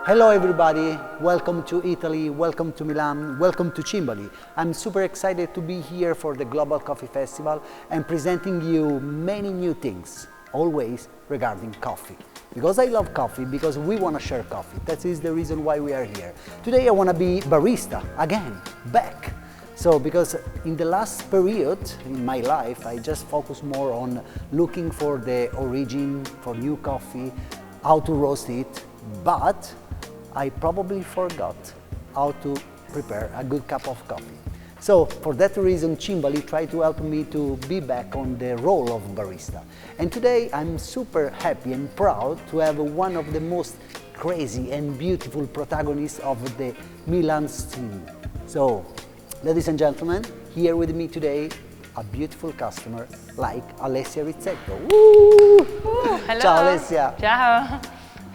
Hello everybody, welcome to Italy, welcome to Milan, welcome to Cimbali. I'm super excited to be here for the Global Coffee Festival and presenting you many new things, always regarding coffee. Because I love coffee, because we want to share coffee. That is the reason why we are here. Today I want to be barista, again, back. So, because in the last period in my life, I just focus more on looking for the origin, for new coffee, how to roast it, but I probably forgot how to prepare a good cup of coffee. So for that reason, Cimbali tried to help me to be back on the role of barista. And today I'm super happy and proud to have one of the most crazy and beautiful protagonists of the Milan scene. So, ladies and gentlemen, here with me today, a beautiful customer like Alessia Rizzetto. Woo! Ooh, hello. Ciao Alessia. Ciao.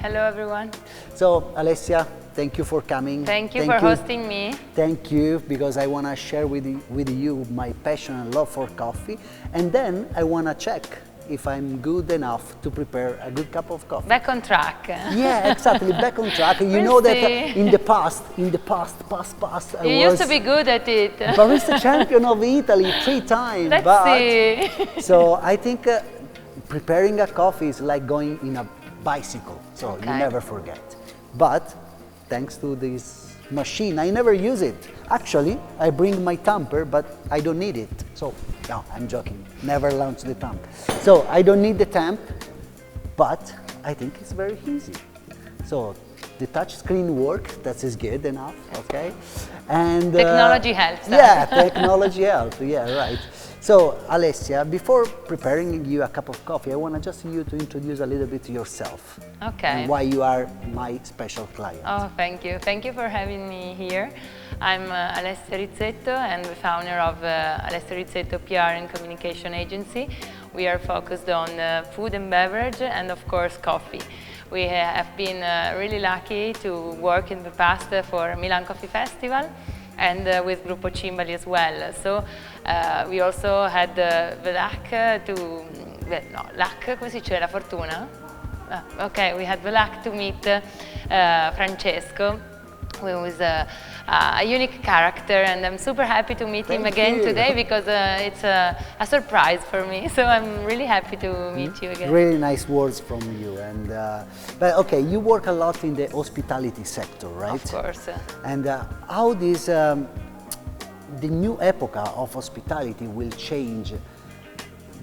Hello everyone. So Alessia, thank you for coming. Thank you for hosting me. Thank you, because I want to share with you my passion and love for coffee. And then I want to check if I'm good enough to prepare a good cup of coffee. Back on track. Yeah, exactly, back on track. You know that in the past, I you was used to be good at it. barista champion of Italy 3 times. Let's see. So I think preparing a coffee is like going in a bicycle, so you never forget. But thanks to this machine, I never use it. Actually, I bring my tamper, but I don't need it. So, no, I'm joking. Never launch the tamp. So, I don't need the tamp, but I think it's very easy. So, the touch screen work, that is good enough, okay? And technology helps. Yeah, technology helps, yeah, right. So, Alessia, before preparing you a cup of coffee, I want just you to introduce a little bit yourself. Okay. And why you are my special client. Oh, thank you. Thank you for having me here. I'm Alessia Rizzetto and the founder of Alessia Rizzetto PR and Communication Agency. We are focused on food and beverage and, of course, coffee. We have been really lucky to work in the past for Milan Coffee Festival and with Gruppo Cimbali as well. So we also had the luck come si dice, la fortuna? Okay, we had the luck to meet Francesco, who is a unique character, and I'm super happy to meet him again today, because it's a surprise for me. So I'm really happy to meet you again. Really nice words from you. And but okay, you work a lot in the hospitality sector, right? Of course. And how this the new epoch of hospitality will change?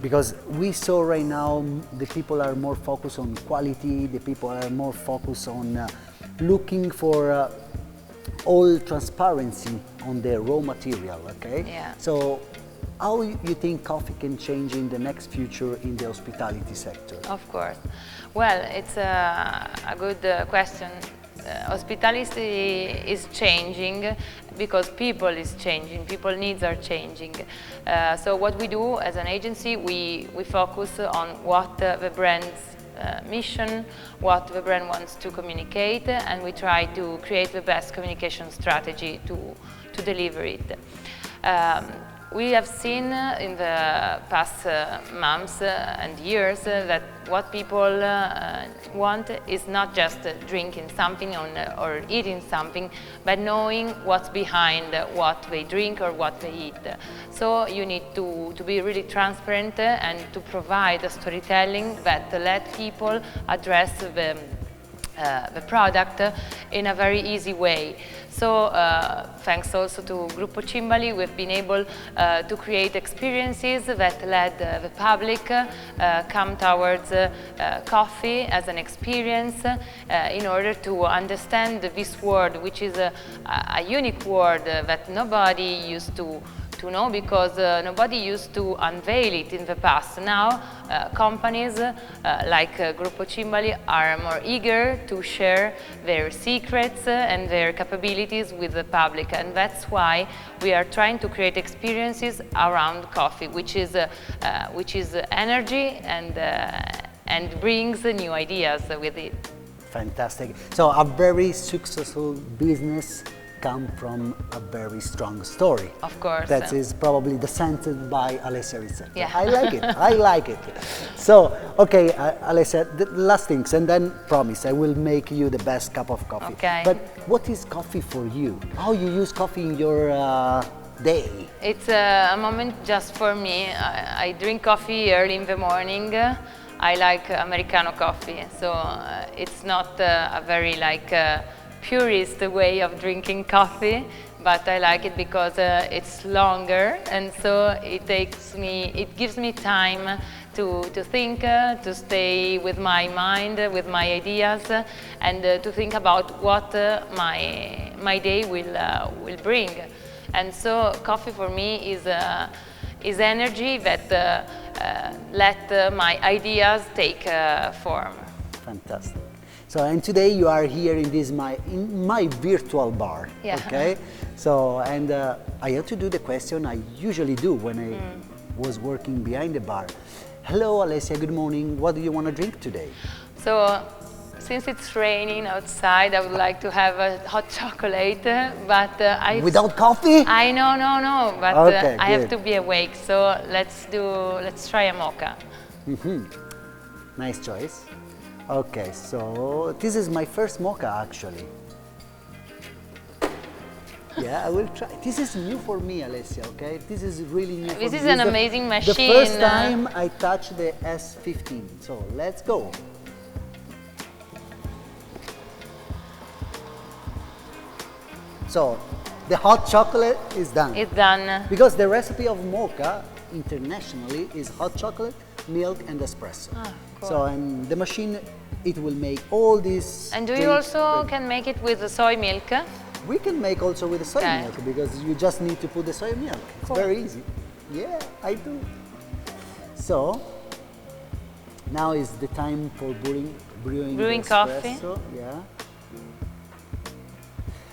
Because we saw right now the people are more focused on quality, the people are more focused on looking for all transparency on the raw material, okay? Yeah. So how you think coffee can change in the next future in the hospitality sector? Of course. Well, it's a good question. Hospitality is changing because people is changing, people needs are changing. So what we do as an agency, we focus on what the brand's mission, what the brand wants to communicate, and we try to create the best communication strategy to deliver it. We have seen in the past months and years that what people want is not just drinking something or eating something, but knowing what's behind what they drink or what they eat. So you need to be really transparent and to provide a storytelling that let people address the product in a very easy way. So thanks also to Gruppo Cimbali, we've been able to create experiences that let the public come towards coffee as an experience in order to understand this word, which is a unique word that nobody used to know, because nobody used to unveil it in the past. Now companies like Gruppo Cimbali are more eager to share their secrets and their capabilities with the public, and that's why we are trying to create experiences around coffee, which is energy and brings new ideas with it. Fantastic. So a very successful business come from a very strong story. Of course. That is probably descended by Alessia Rizzetto. Yeah. I like it, I like it. So, okay, Alessia, the last things, and then promise, I will make you the best cup of coffee. Okay. But what is coffee for you? How you use coffee in your day? It's a moment just for me. I drink coffee early in the morning. I like Americano coffee, so it's not a very purist way of drinking coffee, but I like it because it's longer, and so it gives me time to think, to stay with my mind, with my ideas, and to think about what my day will bring. And so coffee for me is energy that let my ideas take form. Fantastic. So, and today you are here in my virtual bar. Yeah. Okay. So, and I have to do the question I usually do when I was working behind the bar. Hello, Alessia. Good morning. What do you want to drink today? So, since it's raining outside, I would like to have a hot chocolate, but without coffee? I know, no, but okay, I have to be awake. So let's try a mocha. Nice choice. Okay, so this is my first mocha actually. Yeah, I will try. This is new for me, Alessia, okay? This is really new for me. This is an amazing machine. The first time I touched the S15, so let's go. So, the hot chocolate is done. It's done. Because the recipe of mocha internationally is hot chocolate, milk and espresso. Ah, cool. So, and the machine, it will make all these. And do you also can make it with the soy milk? We can make also with the soy Okay. milk because you just need to put the soy milk. It's Cool. very easy. Yeah, I do. So, now is the time for brewing the coffee. espresso. Yeah.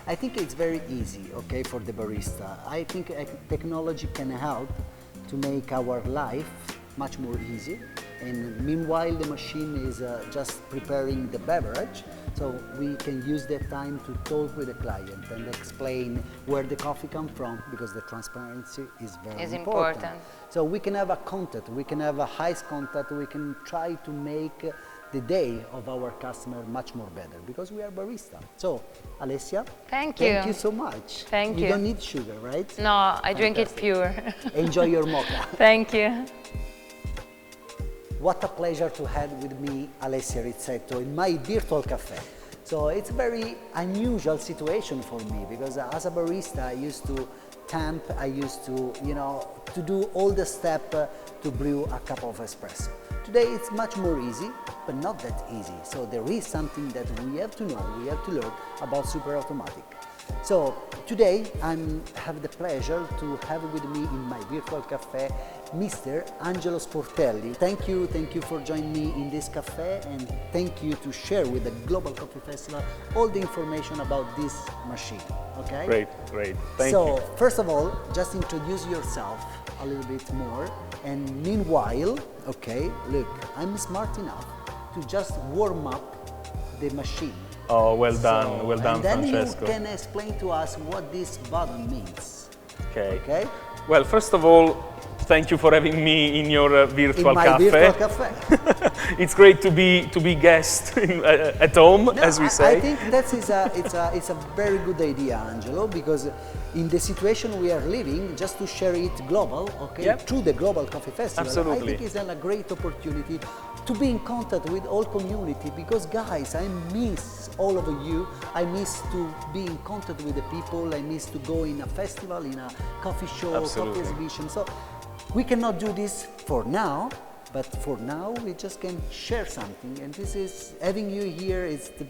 I think it's very easy, okay, for the barista. I think technology can help to make our life much more easy. And meanwhile, the machine is just preparing the beverage. So we can use that time to talk with the client and explain where the coffee comes from, because the transparency is very important. So we can have a contact, we can have a high contact, we can try to make the day of our customer much more better, because we are barista. So, Alessia, Thank you. Thank you so much. Thank you. You don't need sugar, right? No, I drink it pure. Enjoy your mocha. Thank you. What a pleasure to have with me Alessia Rizzetto in my virtual cafe. So it's a very unusual situation for me, because as a barista I used to temp, I used to, to do all the steps to brew a cup of espresso. Today it's much more easy, but not that easy. So there is something that we have to know, we have to learn about super automatic. So today I have the pleasure to have with me in my virtual cafe Mr. Angelo Sportelli. Thank you for joining me in this cafe, and thank you to share with the Global Coffee Festival all the information about this machine, okay? Great, thank you. So, first of all, just introduce yourself a little bit more, and meanwhile, okay, look, I'm smart enough to just warm up the machine. Oh, well done, and then Francesco. you can explain to us what this button means. Okay. Well, first of all, thank you for having me in your virtual cafe. Virtual cafe. It's great to be guest at home, as we say. I think it's a very good idea, Angelo, because in the situation we are living, just to share it global, okay, Yep. through the Global Coffee Festival, Absolutely. I think it's a great opportunity to be in contact with all community, because guys, I miss all of you. I miss to be in contact with the people. I miss to go in a festival, in a coffee show, Absolutely. coffee exhibition. So we cannot do this for now, but for now we just can share something, and this is, having you here is the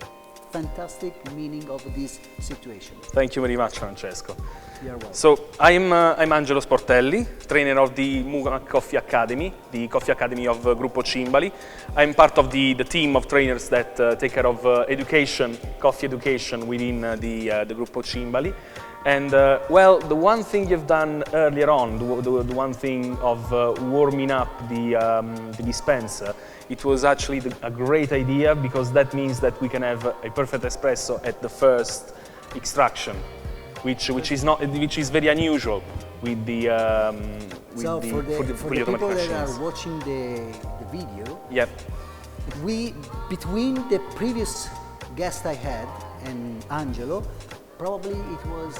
fantastic meaning of this situation. Thank you very much, Francesco. You're welcome. So, I'm Angelo Sportelli, trainer of the MUMAC Coffee Academy, the coffee academy of Gruppo Cimbali. I'm part of the team of trainers that take care of education, coffee education within the Gruppo Cimbali. And well, the one thing you've done earlier on, the one thing of warming up the dispenser, it was actually a great idea, because that means that we can have a perfect espresso at the first extraction. which is very unusual with the for the fully people automatic that machines. are watching the video, Yep. Between the previous guest I had and Angelo, probably it was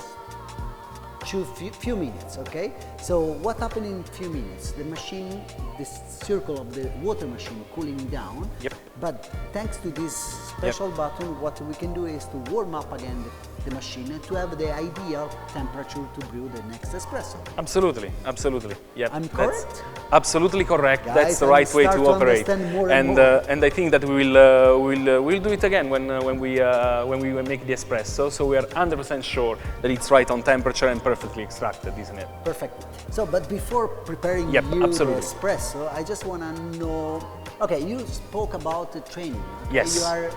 few minutes, okay? So what happened in few minutes? The machine, the circle of the water machine cooling down. Yep. But thanks to this special button, what we can do is to warm up again the machine and to have the ideal temperature to brew the next espresso. Absolutely, absolutely. Yep. I'm correct? Absolutely correct. Guys, that's the right way to operate. More and more. And I think that we'll do it again when we make the espresso. So we are 100% sure that it's right on temperature and perfectly extracted, isn't it? Perfect. So, but before preparing Yep, you absolutely. the espresso, I just want to know. Okay, you spoke about the training. Okay? Yes. You are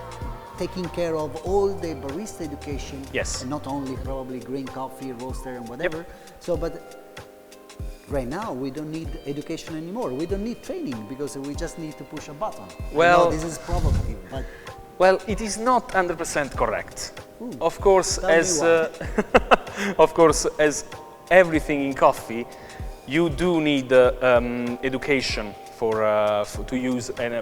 taking care of all the barista education. Yes. And not only probably green coffee, roaster, and whatever. So, but right now we don't need education anymore. We don't need training because we just need to push a button. Well, I know this is provocative, but well, it is not 100% correct. Ooh, of course, tell me as why. of course, as everything in coffee, you do need education to use a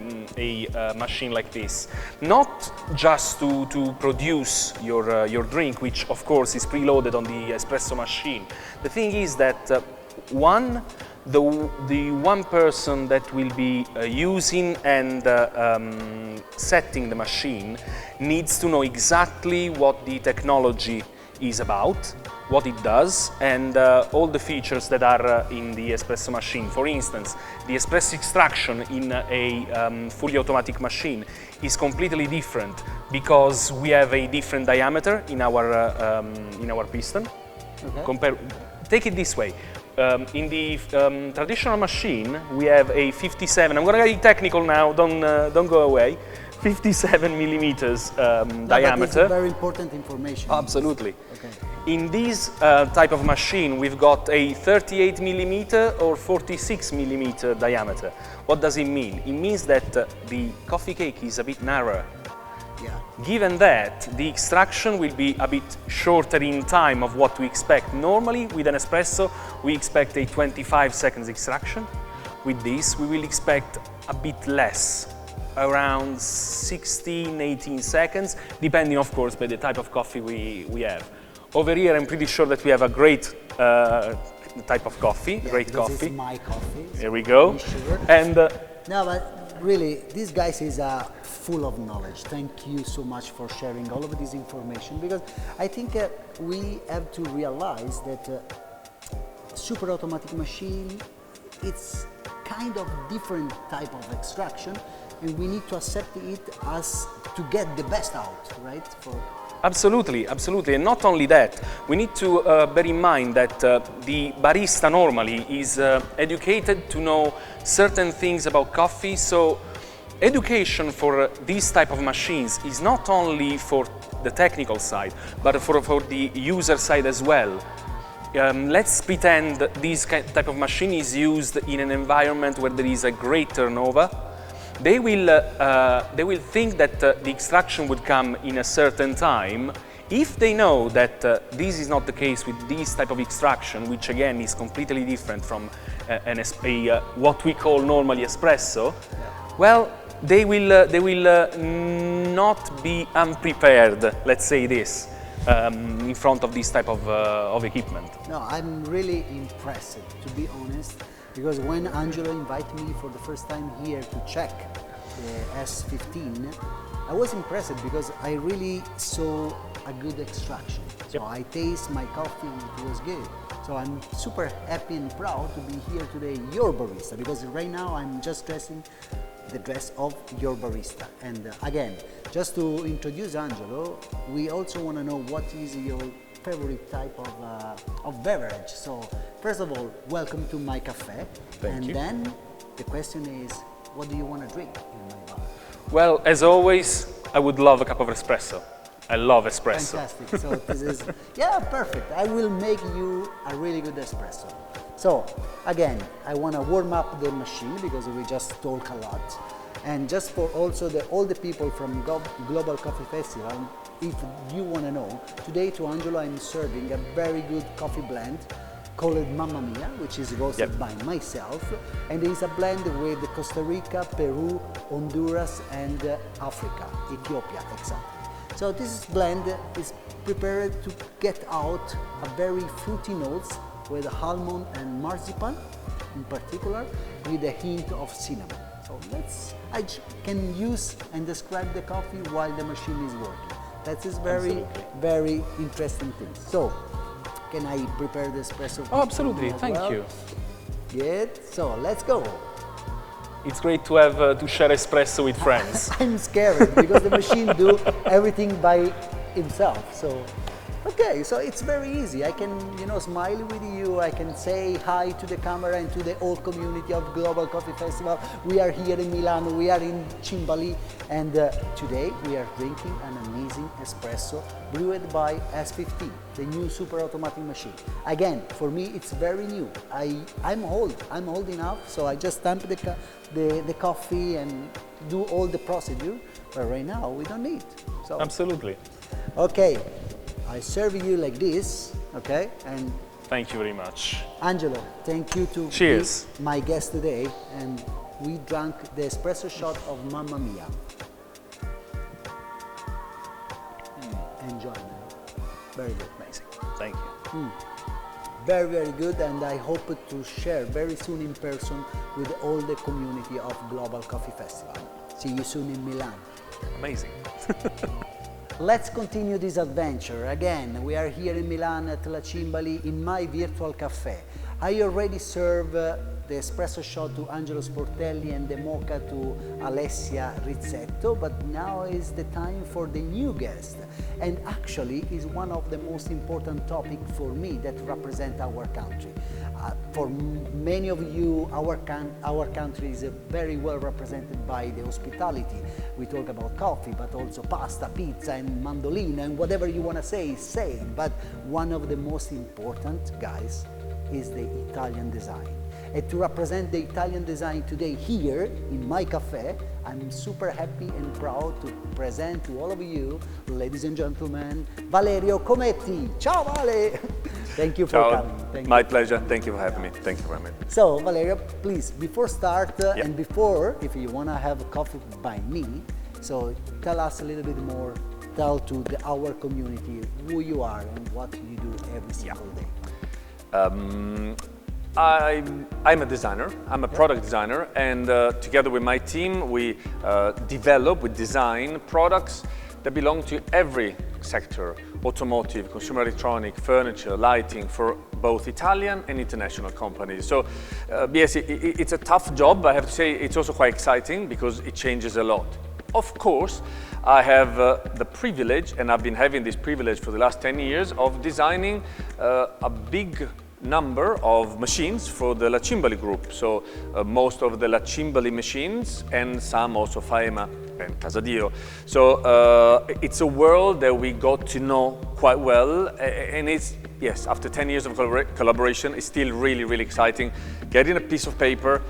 machine like this. Not just to produce your drink, which of course is preloaded on the espresso machine. The thing is that the one person that will be using and setting the machine needs to know exactly what the technology is about, what it does, and all the features that are in the espresso machine. For instance, the espresso extraction in a fully automatic machine is completely different because we have a different diameter in our piston. okay. Take it this way. In the traditional machine, we have a 57. I'm going to get technical now. Don't go away. 57 millimeters diameter. That's very important information. Absolutely. Okay. In this type of machine, we've got a 38 millimeter or 46 millimeter diameter. What does it mean? It means that the coffee cake is a bit narrower. Yeah. Given that, the extraction will be a bit shorter in time of what we expect. Normally, with an espresso, we expect a 25 seconds extraction. With this, we will expect a bit less, around 16, 18 seconds, depending, of course, by the type of coffee we have. Over here, I'm pretty sure that we have a great type of coffee, Yeah, great because coffee. It's my coffee. Here we go. Sure. And No, but really, this guy is full of knowledge. Thank you so much for sharing all of this information, because I think we have to realize that super automatic machine, it's kind of different type of extraction, and we need to accept it as to get the best out, right? Absolutely, absolutely. And not only that, we need to bear in mind that the barista normally is educated to know certain things about coffee. So education for this type of machines is not only for the technical side, but for the user side as well. Let's pretend this type of machine is used in an environment where there is a great turnover. They will think that the extraction would come in a certain time. If they know that this is not the case with this type of extraction, which again is completely different from what we call normally espresso, well, they will not be unprepared, let's say this, in front of this type of equipment. No, I'm really impressed, to be honest. Because when Angelo invited me for the first time here to check the S15, I was impressed because I really saw a good extraction. So I taste my coffee and it was good. So I'm super happy and proud to be here today, your barista, because right now I'm just dressing the dress of your barista. And again, just to introduce Angelo, we also want to know what is your favorite type of beverage. So first of all, welcome to my cafe. Thank you. Then the question is, what do you want to drink in my bar? Well, as always, I would love a cup of espresso. I love espresso. Fantastic. So this is, yeah, perfect. I will make you a really good espresso. So again, I want to warm up the machine because we just talk a lot. And just for also all the people from Global Coffee Festival, if you want to know, today to Angelo I'm serving a very good coffee blend called Mamma Mia, which is roasted by myself, and it's a blend with Costa Rica, Peru, Honduras, and Africa, Ethiopia, exactly. So this blend is prepared to get out a very fruity notes with almond and marzipan, in particular, with a hint of cinnamon. So I can use and describe the coffee while the machine is working. That is very interesting thing. So, can I prepare the espresso? Oh, absolutely. Thank you. Good. So let's go. It's great to have to share espresso with friends. I'm scared because the machine do everything by himself. So, okay. So it's very easy. I can, smile with you. I can say hi to the camera and to the whole community of Global Coffee Festival. We are here in Milan. We are in Cimbali, and today we are drinking an amazing espresso brewed by S15, the new super automatic machine. Again, for me, it's very new. I'm old enough, so I just stamp the coffee and do all the procedure. But right now, we don't need. So absolutely. Okay, I serve you like this. Okay, and thank you very much, Angelo. Thank you to cheers. Be my guest today, and we drank the espresso shot of Mamma Mia. Enjoy, man. Very good. Amazing. Thank you. Very good, and I hope to share very soon in person with all the community of Global Coffee Festival. See you soon in Milan. Amazing. Let's continue this adventure. Again, we are here in Milan at La Cimbali in my virtual cafe. I already served the espresso shot to Angelo Sportelli and the mocha to Alessia Rizzetto, but now is the time for the new guest. And actually is one of the most important topics for me that represent our country. For many of you, our country is very well represented by the hospitality. We talk about coffee, but also pasta, pizza, and mandolin, and whatever you want to say, say it. But one of the most important, guys, is the Italian design. And to represent the Italian design today here in my cafe, I'm super happy and proud to present to all of you, ladies and gentlemen, Valerio Cometti. Ciao, Vale! Thank you for coming. Thank My pleasure. Thank you for having me. Thank you very much. So, Valerio, please, before start, and before, if you want to have a coffee by me, so tell us a little bit more, tell to our community who you are and what you do every single day. I'm a designer, I'm a product designer, and together with my team we design products that belong to every sector: automotive, consumer electronic, furniture, lighting, for both Italian and international companies. So yes, it's a tough job, I have to say. It's also quite exciting because it changes a lot. Of course, I have the privilege, and I've been having this privilege for the last 10 years, of designing a big number of machines for the La Cimbali group. So most of the La Cimbali machines, and some also Faema and Casadio. So it's a world that we got to know quite well, and it's, yes, after 10 years of collaboration, it's still really, really exciting. Getting a piece of paper,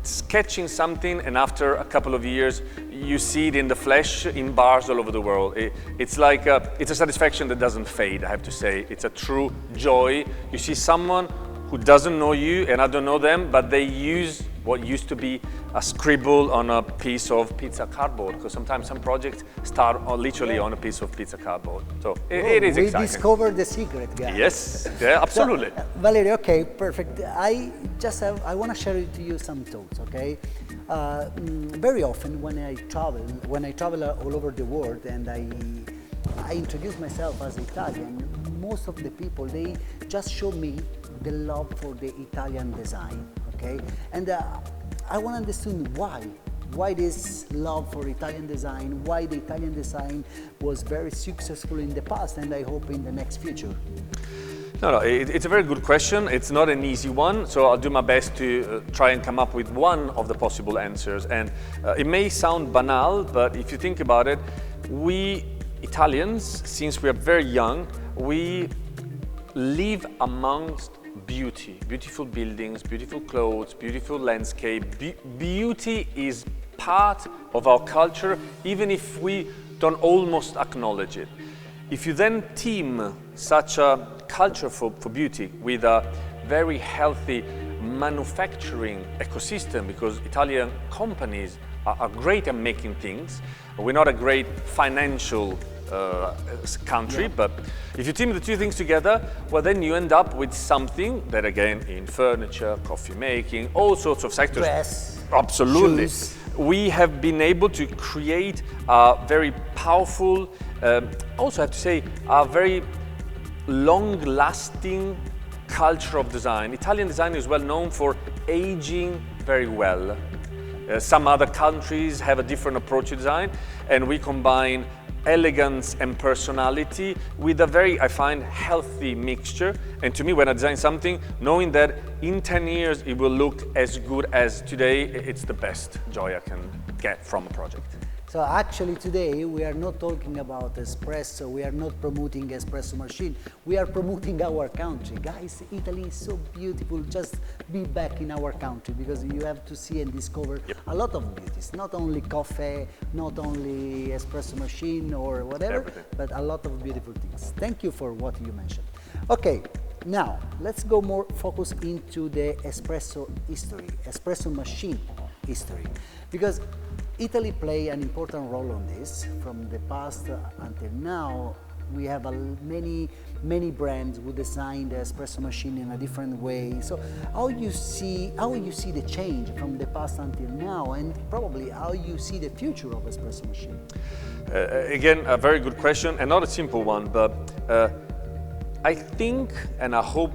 sketching something, and after a couple of years, you see it in the flesh in bars all over the world. It's like it's a satisfaction that doesn't fade, I have to say. It's a true joy. You see someone who doesn't know you, and I don't know them, but they use what used to be a scribble on a piece of pizza cardboard, because sometimes some projects start literally on a piece of pizza cardboard. So it is exciting. We discovered the secret, guys. Yes, yeah, absolutely. So, Valerio, okay, perfect. I want to share to you some thoughts, okay? Very often when I travel all over the world and I introduce myself as Italian, most of the people, they just show me the love for the Italian design, okay? And I want to understand why this love for Italian design, why the Italian design was very successful in the past, and I hope in the next future. No, it's a very good question. It's not an easy one, so I'll do my best to try and come up with one of the possible answers. And it may sound banal, but if you think about it, we Italians, since we are very young, we live amongst beauty, beautiful buildings, beautiful clothes, beautiful landscape. Beauty is part of our culture, even if we don't almost acknowledge it. If you then team such a culture for beauty with a very healthy manufacturing ecosystem, because Italian companies are great at making things. We're not a great financial country, but if you team the two things together, well, then you end up with something that, again, in furniture, coffee making, all sorts of sectors. Dress, absolutely. shoes. We have been able to create a very powerful, also I have to say, a very long-lasting culture of design. Italian design is well known for aging very well. Some other countries have a different approach to design, and we combine elegance and personality with a very, I find, healthy mixture. And to me, when I design something, knowing that in 10 years it will look as good as today, it's the best joy I can get from a project. So actually today we are not talking about espresso, we are not promoting espresso machine, we are promoting our country. Guys, Italy is so beautiful, just be back in our country, because you have to see and discover a lot of beauties, not only coffee, not only espresso machine or whatever, but a lot of beautiful things. Thank you for what you mentioned. Okay, now let's go more focus into the espresso history, espresso machine history, because Italy play an important role on this. From the past until now, we have many brands who design the espresso machine in a different way. So how you see the change from the past until now, and probably how you see the future of espresso machine? Again, a very good question, and not a simple one, but I think, and I hope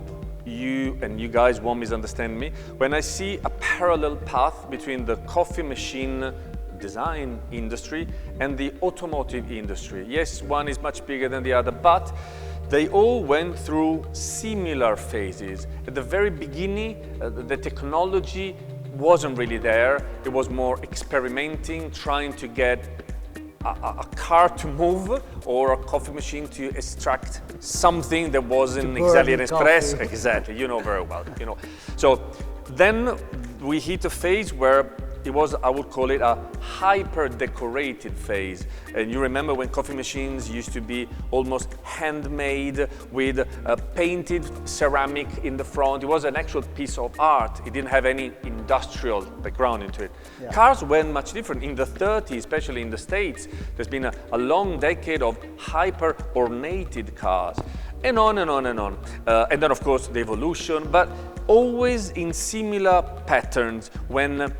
you guys won't misunderstand me, when I see a parallel path between the coffee machine design industry and the automotive industry. Yes, one is much bigger than the other, but they all went through similar phases. At the very beginning, the technology wasn't really there. It was more experimenting, trying to get a car to move or a coffee machine to extract something that wasn't exactly an espresso. Exactly, you know very well. You know. So then we hit a phase where it was, I would call it, a hyper-decorated phase. And you remember when coffee machines used to be almost handmade with a painted ceramic in the front. It was an actual piece of art. It didn't have any industrial background into it. Yeah. Cars went much different. In the 30s, especially in the States, there's been a long decade of hyper-ornated cars. And on and on and on. And then, of course, the evolution, but always in similar patterns. When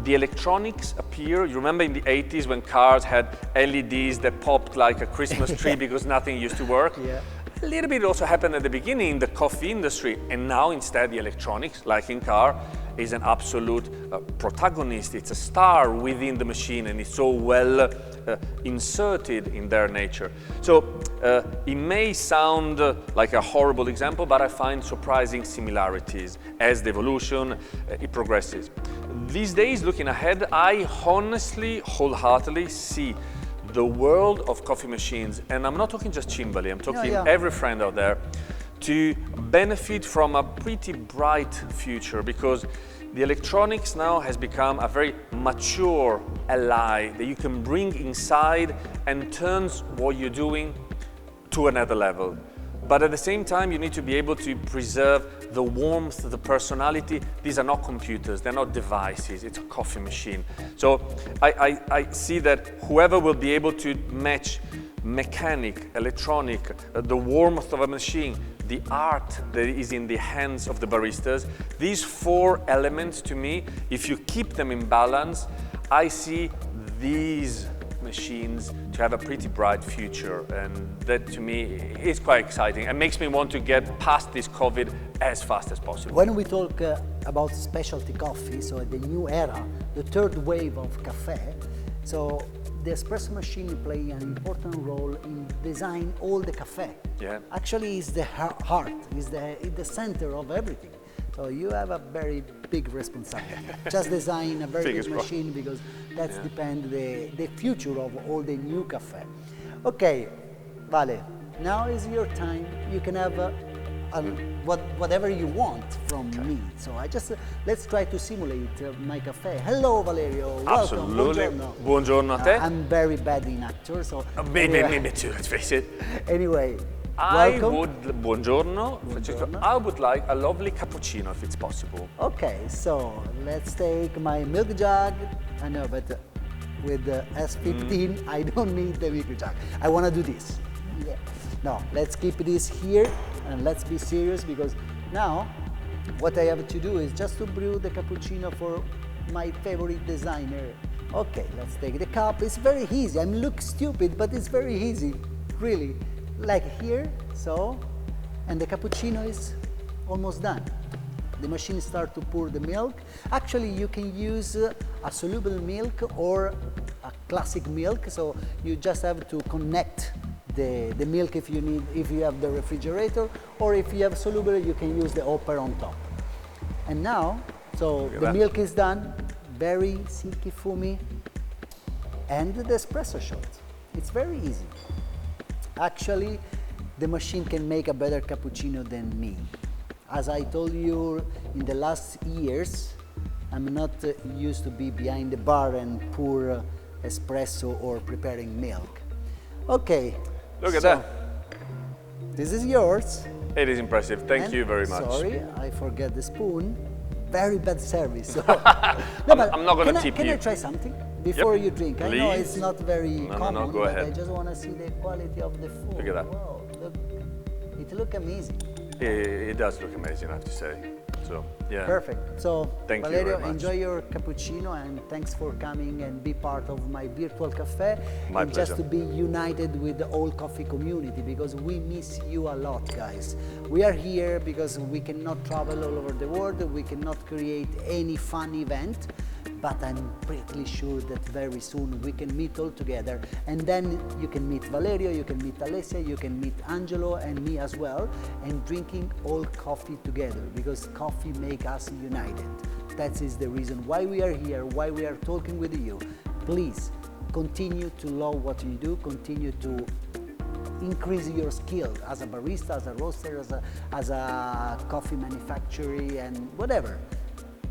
the electronics appear, you remember in the 80s when cars had LEDs that popped like a Christmas tree because nothing used to work? Yeah. A little bit also happened at the beginning in the coffee industry, and now instead the electronics, like in car, is an absolute protagonist. It's a star within the machine, and it's so well inserted in their nature. So it may sound like a horrible example, but I find surprising similarities as the evolution it progresses. These days, looking ahead, I honestly, wholeheartedly see the world of coffee machines, and I'm not talking just Cimbali, I'm talking every friend out there, to benefit from a pretty bright future, because the electronics now has become a very mature ally that you can bring inside and turns what you're doing to another level. But at the same time, you need to be able to preserve the warmth, the personality. These are not computers, they're not devices, it's a coffee machine. So I see that whoever will be able to match mechanic, electronic, the warmth of a machine, the art that is in the hands of the baristas, these four elements to me, if you keep them in balance, I see these machines to have a pretty bright future, and that to me is quite exciting and makes me want to get past this COVID as fast as possible. When we talk about specialty coffee, so the new era, the third wave of cafe, so the espresso machine play an important role in design all the cafe. Yeah. Actually, it's the heart, it's the center of everything. So you have a very big responsibility. Just design a very good machine, because that's depend the future of all the new cafe. Okay, Vale, now is your time. You can have whatever you want from me. So I just, let's try to simulate my cafe. Hello Valerio, welcome. Absolutely. Buongiorno. Buongiorno a te. I'm very bad in actor, so... Me too, let's face it. Anyway, welcome. Buongiorno, Francesco. I would like a lovely cappuccino if it's possible. Okay, so let's take my milk jug. I know, but with the S15, I don't need the milk jug. I want to do this. Yeah. No, let's keep this here and let's be serious, because now what I have to do is just to brew the cappuccino for my favorite designer. Okay, let's take the cup. It's very easy. I look stupid, but it's very easy, really. Like here, so, and the cappuccino is almost done. The machine starts to pour the milk. Actually, you can use a soluble milk or a classic milk, so you just have to connect the milk if you need, if you have the refrigerator, or if you have soluble, you can use the hopper on top. And now, so the milk is done, very silky foamy, and the espresso shot. It's very easy. Actually, the machine can make a better cappuccino than me. As I told you in the last years, I'm not used to be behind the bar and pour espresso or preparing milk. Okay. Look at that. This is yours. It is impressive. Thank you very much. Sorry, I forget the spoon. Very bad service. So. I'm not going to tip you. Can I try something before you drink? Please. I know it's not very common, no, go but ahead. I just want to see the quality of the food. Look at that. Wow, look, it looks amazing. It does look amazing, I have to say. So, yeah. Perfect. So, Thank you Valerio, very much. enjoy your cappuccino, and thanks for coming and be part of my virtual cafe. My and pleasure. just to be united with the whole coffee community, because we miss you a lot, guys. We are here because we cannot travel all over the world, we cannot create any fun event, but I'm pretty sure that very soon we can meet all together, and then you can meet Valerio, you can meet Alessia, you can meet Angelo and me as well, and drinking all coffee together, because coffee makes us united. That is the reason why we are here, why we are talking with you. Please continue to love what you do, continue to increase your skill as a barista, as a roaster, as a coffee manufacturer, and whatever.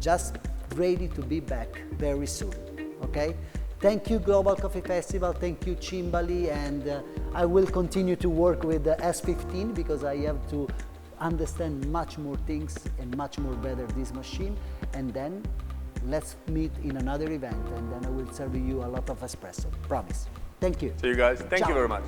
Just ready to be back very soon, okay? Thank you Global Coffee Festival, thank you Cimbali, and I will continue to work with the S15 because I have to understand much more things and much more better this machine, and then let's meet in another event, and then I will serve you a lot of espresso, promise. Thank you. See you guys. Thank Ciao. you very much.